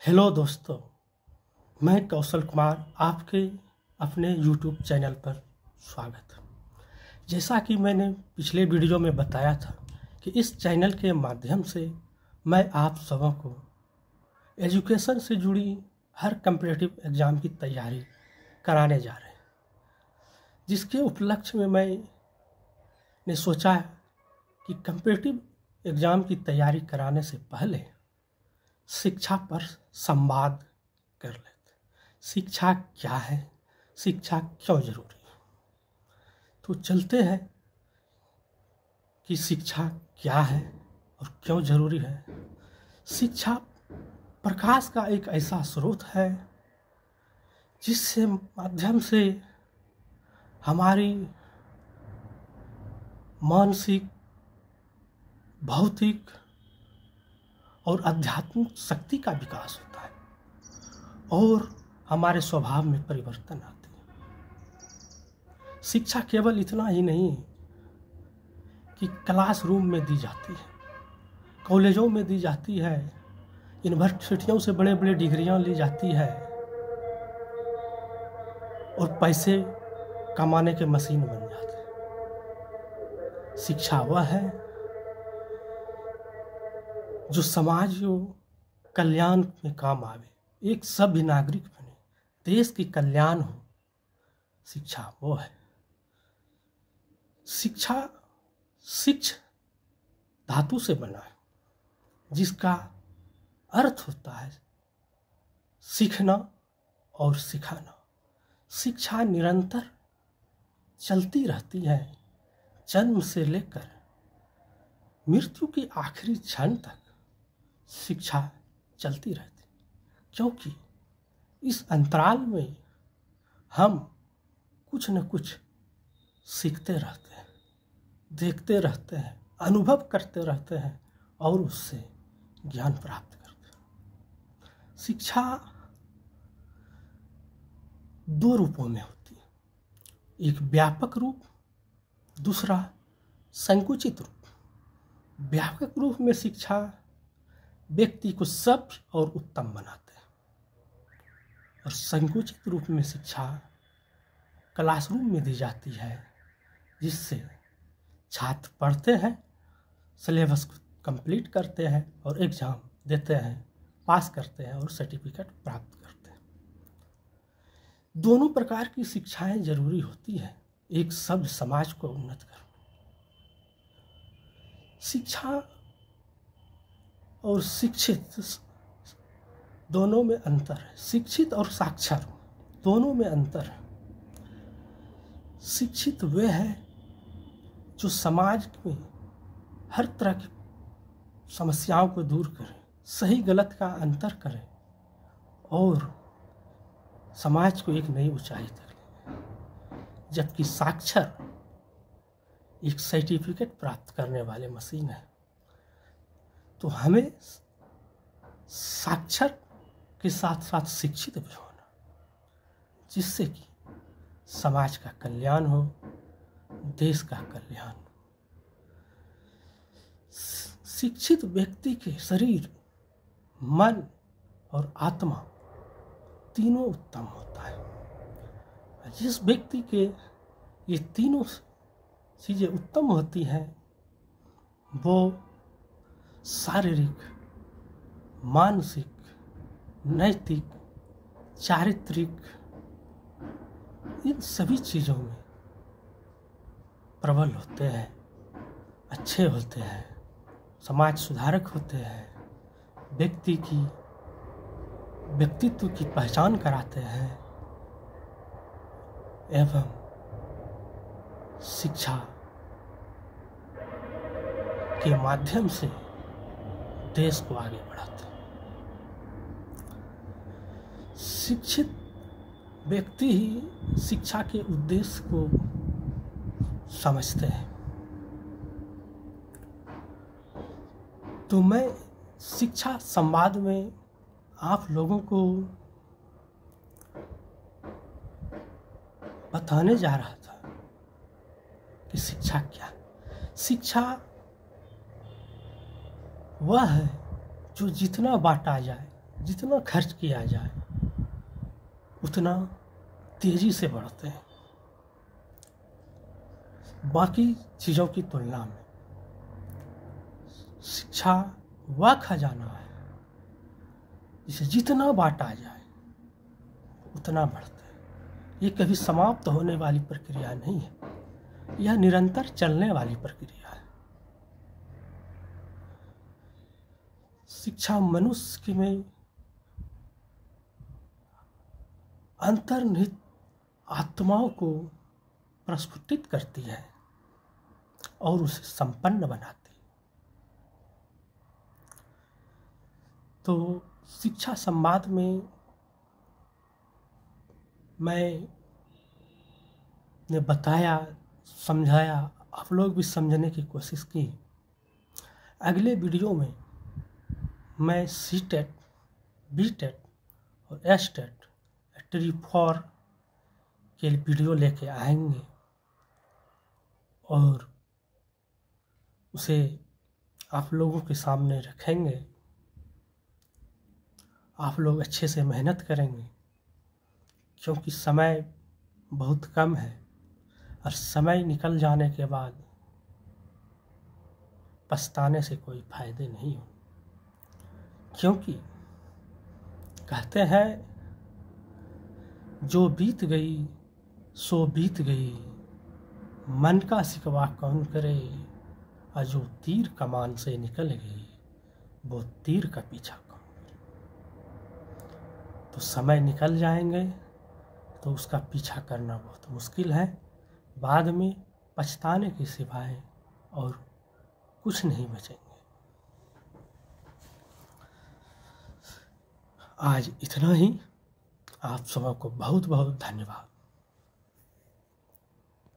Hello दोस्तों, मैं कौशल कुमार आपके अपने YouTube चैनल पर स्वागत है। जैसा कि मैंने पिछले वीडियो में बताया था कि इस चैनल के माध्यम से मैं आप सबों को एजुकेशन से जुड़ी हर कम्पिटिटिव एग्ज़ाम की तैयारी कराने जा रहे हैं, जिसके उपलक्ष्य में मैंने सोचा कि कम्पिटिटिव एग्ज़ाम की तैयारी कराने से पहले शिक्षा पर संवाद कर लेते। शिक्षा क्या है, शिक्षा क्यों जरूरी है। तो चलते हैं कि शिक्षा क्या है और क्यों जरूरी है। शिक्षा प्रकाश का एक ऐसा स्रोत है जिससे माध्यम से हमारी मानसिक, भौतिक और आध्यात्मिक शक्ति का विकास होता है और हमारे स्वभाव में परिवर्तन आते हैं। शिक्षा केवल इतना ही नहीं कि क्लासरूम में दी जाती है, कॉलेजों में दी जाती है, यूनिवर्सिटियों से बड़े बड़े डिग्रियां ली जाती है और पैसे कमाने के मशीन बन जाते हैं। शिक्षा वह है जो समाज को कल्याण में काम आवे, एक सभ्य नागरिक बने, देश की कल्याण हो। शिक्षा वो है। शिक्षा शिक्ष धातु से बना है, जिसका अर्थ होता है सीखना और सिखाना। शिक्षा निरंतर चलती रहती है, जन्म से लेकर मृत्यु के आखिरी क्षण तक शिक्षा चलती रहती, क्योंकि इस अंतराल में हम कुछ न कुछ सीखते रहते हैं, देखते रहते हैं, अनुभव करते रहते हैं और उससे ज्ञान प्राप्त करते हैं। शिक्षा दो रूपों में होती है, एक व्यापक रूप, दूसरा संकुचित रूप। व्यापक रूप में शिक्षा व्यक्ति को सभ्य और उत्तम बनाते हैं और संकुचित रूप में शिक्षा क्लासरूम में दी जाती है, जिससे छात्र पढ़ते हैं, सिलेबस को कंप्लीट करते हैं और एग्ज़ाम देते हैं, पास करते हैं और सर्टिफिकेट प्राप्त करते हैं। दोनों प्रकार की शिक्षाएं जरूरी होती है एक सभ्य समाज को उन्नत करने। शिक्षा और शिक्षित दोनों में अंतर है। शिक्षित और साक्षर दोनों में अंतर है। शिक्षित वे है जो समाज में हर तरह की समस्याओं को दूर करें, सही गलत का अंतर करें और समाज को एक नई ऊंचाई तक ले। जबकि साक्षर एक सर्टिफिकेट प्राप्त करने वाले मशीन है। तो हमें साक्षर के साथ साथ शिक्षित भी होना, जिससे कि समाज का कल्याण हो, देश का कल्याण हो। शिक्षित व्यक्ति के शरीर, मन और आत्मा तीनों उत्तम होता है। जिस व्यक्ति के ये तीनों चीज़ें उत्तम होती हैं, वो शारीरिक, मानसिक, नैतिक, चारित्रिक, इन सभी चीज़ों में प्रबल होते हैं, अच्छे होते हैं, समाज सुधारक होते हैं, व्यक्तित्व की पहचान कराते हैं एवं शिक्षा के माध्यम से देश को आगे बढ़ाते हैं। शिक्षित व्यक्ति ही शिक्षा के उद्देश्य को समझते हैं। तो मैं शिक्षा संवाद में आप लोगों को बताने जा रहा था कि शिक्षा क्या है। शिक्षा वह है जो जितना बांटा जाए जितना खर्च किया जाए उतना तेजी से बढ़ते हैं बाकी चीज़ों की तुलना में। शिक्षा वह खजाना है जिसे जितना बांटा जाए उतना बढ़ता है। ये कभी समाप्त होने वाली प्रक्रिया नहीं है, यह निरंतर चलने वाली प्रक्रिया है। शिक्षा मनुष्य में अंतर्निहित आत्माओं को प्रस्फुटित करती है और उसे संपन्न बनाती है। तो शिक्षा संवाद में मैंने बताया, समझाया, आप लोग भी समझने की कोशिश की। अगले वीडियो में मैं C-TET, B-TET और S-TET ट्री-4 के वीडियो लेके आएंगे और उसे आप लोगों के सामने रखेंगे। आप लोग अच्छे से मेहनत करेंगे क्योंकि समय बहुत कम है और समय निकल जाने के बाद पछताने से कोई फायदे नहीं हो। क्योंकि कहते हैं जो बीत गई सो बीत गई, मन का शिकवा कौन करे, और जो तीर कमान से निकल गई वो तीर का पीछा कौन करे। तो समय निकल जाएंगे तो उसका पीछा करना बहुत मुश्किल है, बाद में पछताने के सिवाय और कुछ नहीं बचेंगे। आज इतना ही। आप सबको बहुत बहुत धन्यवाद।